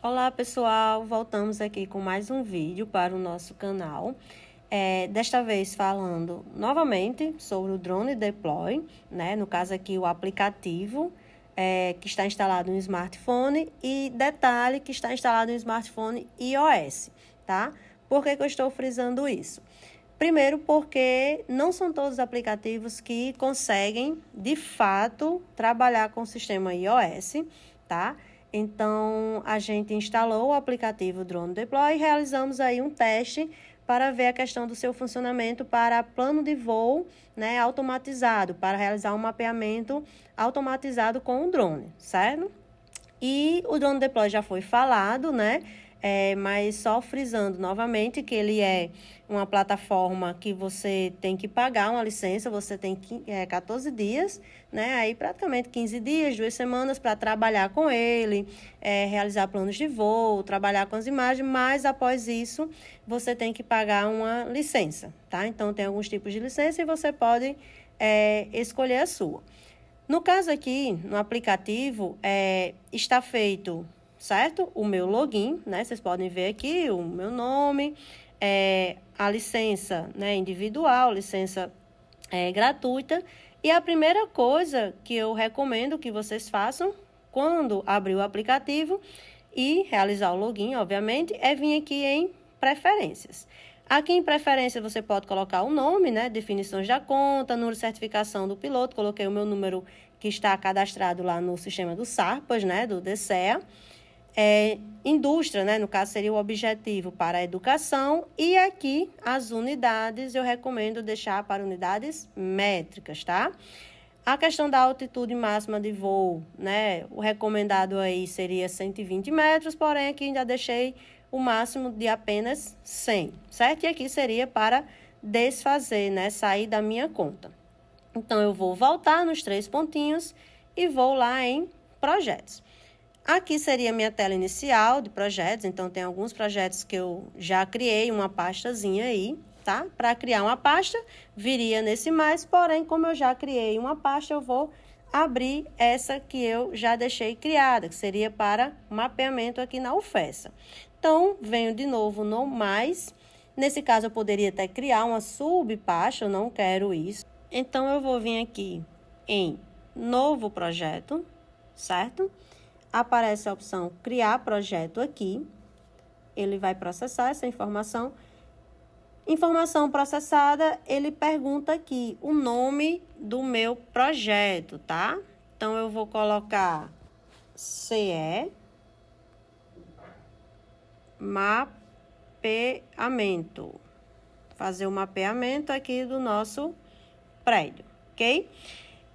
Olá pessoal, voltamos aqui com mais um vídeo para o nosso canal. Desta vez falando novamente sobre o Drone Deploy, né? No caso aqui o aplicativo que está instalado no smartphone e detalhe que está instalado no smartphone iOS, tá? Por que eu estou frisando isso? Primeiro porque não são todos os aplicativos que conseguem, de fato, trabalhar com o sistema iOS, tá? Então, a gente instalou o aplicativo Drone Deploy e realizamos aí um teste para ver a questão do seu funcionamento para plano de voo, né, automatizado, para realizar um mapeamento automatizado com o drone, certo? E o Drone Deploy já foi falado, né? Mas só frisando novamente que ele é uma plataforma que você tem que pagar uma licença, você tem 14 dias, né? Aí praticamente 15 dias, 2 semanas para trabalhar com ele, realizar planos de voo, trabalhar com as imagens, mas após isso você tem que pagar uma licença, tá? Então tem alguns tipos de licença e você pode escolher a sua. No caso aqui, no aplicativo, está feito, certo? O meu login, né? Vocês podem ver aqui o meu nome, a licença, né, individual, licença gratuita. E a primeira coisa que eu recomendo que vocês façam quando abrir o aplicativo e realizar o login, obviamente, é vir aqui em preferências. Aqui em preferência você pode colocar o nome, né? Definições da conta, número de certificação do piloto. Coloquei o meu número que está cadastrado lá no sistema do SARPAS, né? Do DCEA. Indústria, né? No caso seria o objetivo para a educação. E aqui as unidades eu recomendo deixar para unidades métricas, tá? A questão da altitude máxima de voo, né? O recomendado aí seria 120 metros, porém aqui ainda deixei o máximo de apenas 100, certo? E aqui seria para desfazer, né? Sair da minha conta. Então, eu vou voltar nos 3 pontinhos e vou lá em projetos. Aqui seria a minha tela inicial de projetos, então tem alguns projetos que eu já criei uma pastazinha aí, tá? Para criar uma pasta, viria nesse mais, porém, como eu já criei uma pasta, eu vou abrir essa que eu já deixei criada, que seria para mapeamento aqui na UFESA. Então, venho de novo no mais. Nesse caso, eu poderia até criar uma subpasta, eu não quero isso. Então, eu vou vir aqui em novo projeto, certo? Aparece a opção criar projeto aqui. Ele vai processar essa informação. Informação processada, ele pergunta aqui o nome do meu projeto, tá? Então, eu vou colocar CE mapeamento. Fazer o mapeamento aqui do nosso prédio, ok?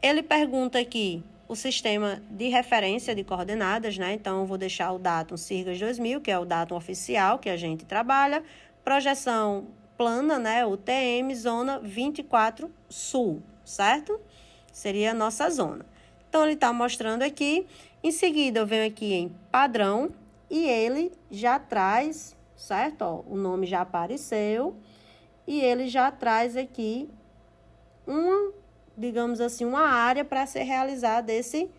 Ele pergunta aqui o sistema de referência de coordenadas, né? Então, eu vou deixar o datum SIRGAS 2000, que é o datum oficial que a gente trabalha. Projeção plana, né? UTM, zona 24 Sul, certo? Seria a nossa zona. Então, ele está mostrando aqui. Em seguida, eu venho aqui em padrão e ele já traz, certo? Ó, o nome já apareceu e ele já traz aqui digamos assim, uma área para ser realizada esse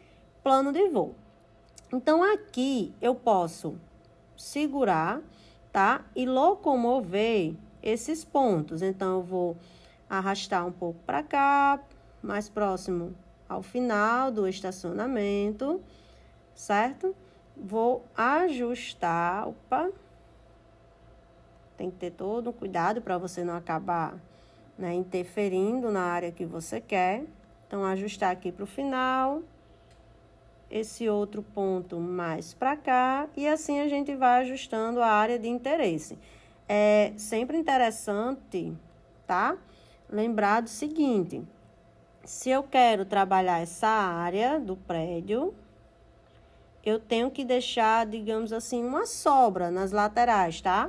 plano de voo. Então, aqui eu posso segurar, tá? E locomover esses pontos. Então, eu vou arrastar um pouco para cá, mais próximo ao final do estacionamento, certo? Vou ajustar, tem que ter todo um cuidado para você não acabar, né, interferindo na área que você quer. Então, ajustar aqui para o final, esse outro ponto mais para cá, e assim a gente vai ajustando a área de interesse. É sempre interessante, tá? Lembrar do seguinte, se eu quero trabalhar essa área do prédio, eu tenho que deixar, digamos assim, uma sobra nas laterais, tá?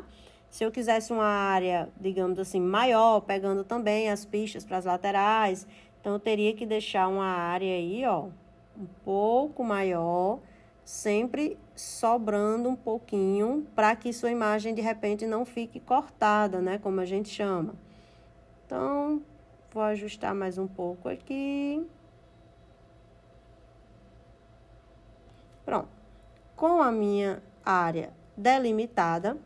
Se eu quisesse uma área, digamos assim, maior, pegando também as pistas para as laterais, então eu teria que deixar uma área aí, ó, um pouco maior, sempre sobrando um pouquinho, para que sua imagem, de repente, não fique cortada, né, como a gente chama. Então, vou ajustar mais um pouco aqui. Pronto. Com a minha área delimitada.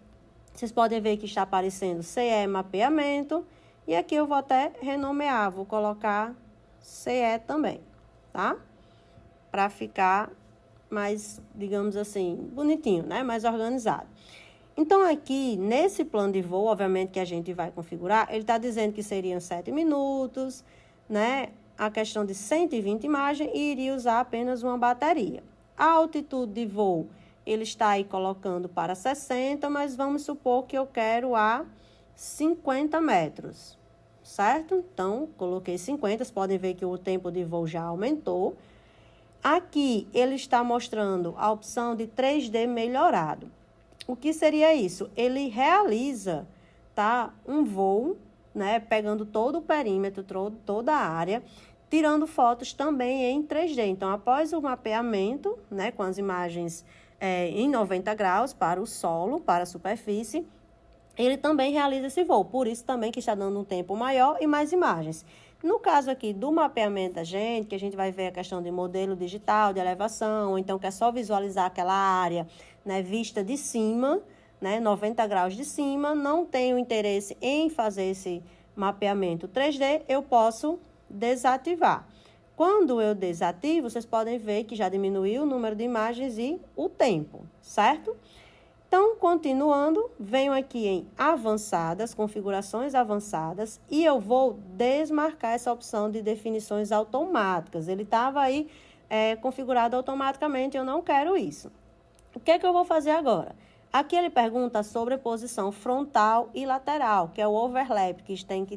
Vocês podem ver que está aparecendo CE mapeamento. E aqui eu vou até renomear, vou colocar CE também, tá? Para ficar mais, digamos assim, bonitinho, né? Mais organizado. Então, aqui, nesse plano de voo, obviamente que a gente vai configurar, ele está dizendo que seriam 7 minutos, né? A questão de 120 imagens e iria usar apenas uma bateria. A altitude de voo, ele está aí colocando para 60, mas vamos supor que eu quero a 50 metros, certo? Então, coloquei 50, vocês podem ver que o tempo de voo já aumentou. Aqui, ele está mostrando a opção de 3D melhorado. O que seria isso? Ele realiza, tá, um voo, né, pegando todo o perímetro, toda a área, tirando fotos também em 3D. Então, após o mapeamento, né, com as imagens em 90 graus para o solo, para a superfície, ele também realiza esse voo. Por isso também que está dando um tempo maior e mais imagens. No caso aqui do mapeamento da gente, que a gente vai ver a questão de modelo digital, de elevação, ou então que é só visualizar aquela área, né, vista de cima, né, 90 graus de cima, não tenho interesse em fazer esse mapeamento 3D, eu posso desativar. Quando eu desativo, vocês podem ver que já diminuiu o número de imagens e o tempo, certo? Então, continuando, venho aqui em avançadas, configurações avançadas, e eu vou desmarcar essa opção de definições automáticas. Ele estava aí configurado automaticamente, eu não quero isso. O que é que eu vou fazer agora? Aqui ele pergunta sobre posição frontal e lateral, que é o overlap, que tem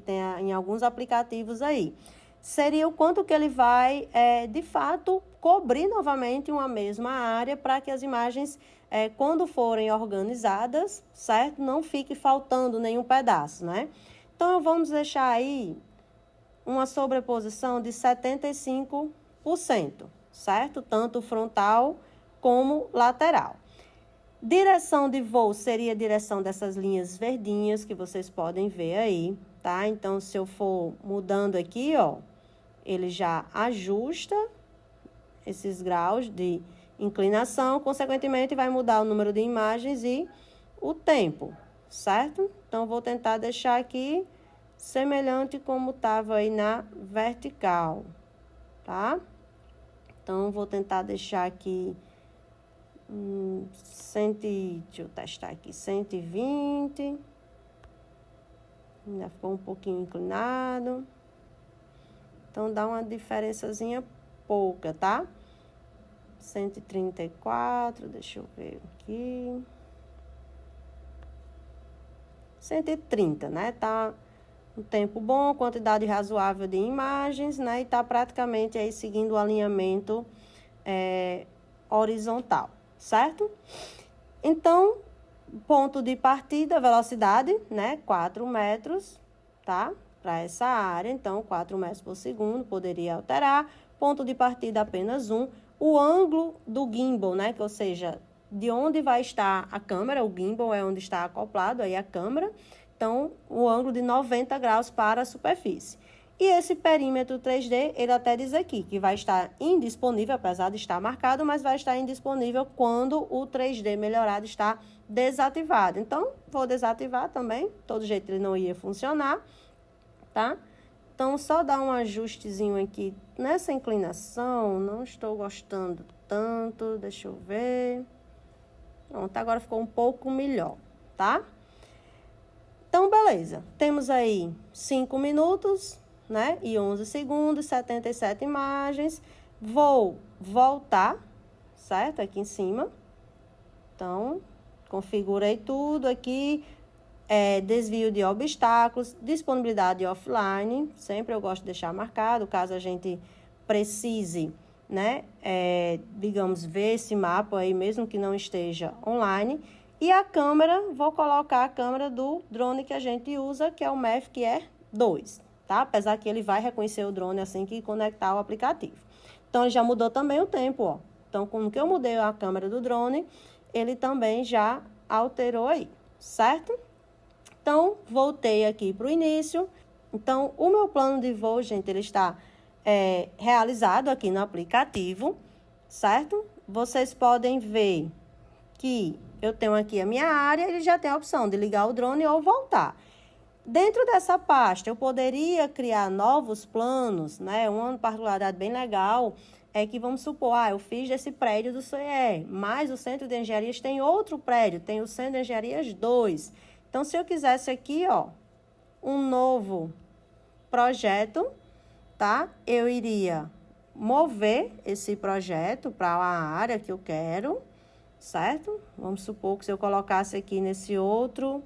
em alguns aplicativos aí. Seria o quanto que ele vai, de fato, cobrir novamente uma mesma área para que as imagens, quando forem organizadas, certo? Não fique faltando nenhum pedaço, né? Então, vamos deixar aí uma sobreposição de 75%, certo? Tanto frontal como lateral. Direção de voo seria a direção dessas linhas verdinhas que vocês podem ver aí, tá? Então, se eu for mudando aqui, ó, ele já ajusta esses graus de inclinação, consequentemente vai mudar o número de imagens e o tempo, certo? Então, vou tentar deixar aqui semelhante como estava aí na vertical, tá? Então, vou tentar deixar aqui, deixa eu testar aqui, 120, ainda ficou um pouquinho inclinado. Então, dá uma diferençazinha pouca, tá? 134, deixa eu ver aqui. 130, né? Tá um tempo bom, quantidade razoável de imagens, né? E tá praticamente aí seguindo o alinhamento horizontal, certo? Então, ponto de partida, velocidade, né? 4 metros, tá? Para essa área, então, 4 metros por segundo, poderia alterar. Ponto de partida apenas 1. O ângulo do gimbal, né? Que, ou seja, de onde vai estar a câmera, o gimbal é onde está acoplado aí a câmera. Então, o ângulo de 90 graus para a superfície. E esse perímetro 3D, ele até diz aqui que vai estar indisponível, apesar de estar marcado, mas vai estar indisponível quando o 3D melhorado está desativado. Então, vou desativar também, todo jeito ele não ia funcionar, tá? Então, só dar um ajustezinho aqui nessa inclinação, não estou gostando tanto, deixa eu ver. Pronto, agora ficou um pouco melhor, tá? Então, beleza. Temos aí 5 minutos, né? E 11 segundos, 77 imagens. Vou voltar, certo? Aqui em cima. Então, configurei tudo aqui. Desvio de obstáculos, disponibilidade offline, sempre eu gosto de deixar marcado, caso a gente precise, né, digamos, ver esse mapa aí, mesmo que não esteja online. E a câmera, vou colocar a câmera do drone que a gente usa, que é o Mavic Air 2, tá? Apesar que ele vai reconhecer o drone assim que conectar o aplicativo. Então, ele já mudou também o tempo, ó. Então, como que eu mudei a câmera do drone, ele também já alterou aí, certo? Então, voltei aqui para o início. Então, o meu plano de voo, gente, ele está realizado aqui no aplicativo, certo? Vocês podem ver que eu tenho aqui a minha área, ele já tem a opção de ligar o drone ou voltar. Dentro dessa pasta, eu poderia criar novos planos, né? Uma particularidade bem legal é que, vamos supor, eu fiz desse prédio do CE, mas o Centro de Engenharias tem outro prédio, tem o Centro de Engenharias 2. Então, se eu quisesse aqui, ó, um novo projeto, tá? Eu iria mover esse projeto para a área que eu quero, certo? Vamos supor que se eu colocasse aqui nesse outro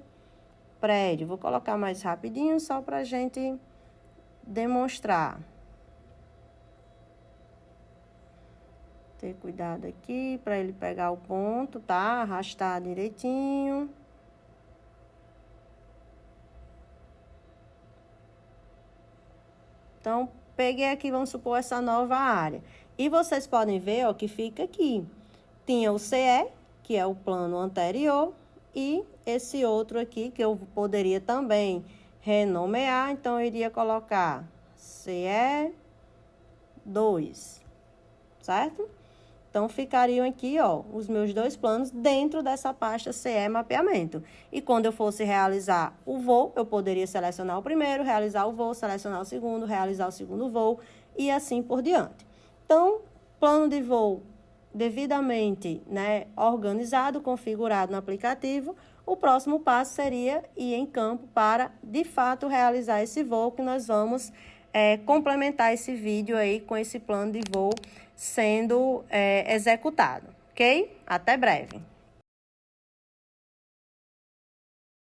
prédio, vou colocar mais rapidinho só para a gente demonstrar. Ter cuidado aqui para ele pegar o ponto, tá? Arrastar direitinho. Então, peguei aqui, vamos supor, essa nova área. E vocês podem ver, ó, que fica aqui. Tinha o CE, que é o plano anterior, e esse outro aqui, que eu poderia também renomear. Então, eu iria colocar CE 2, certo? Então, ficariam aqui, ó, os meus dois planos dentro dessa pasta CE Mapeamento. E quando eu fosse realizar o voo, eu poderia selecionar o primeiro, realizar o voo, selecionar o segundo, realizar o segundo voo e assim por diante. Então, plano de voo devidamente, né, organizado, configurado no aplicativo, o próximo passo seria ir em campo para, de fato, realizar esse voo que nós vamos complementar esse vídeo aí com esse plano de voo sendo executado, ok? Até breve.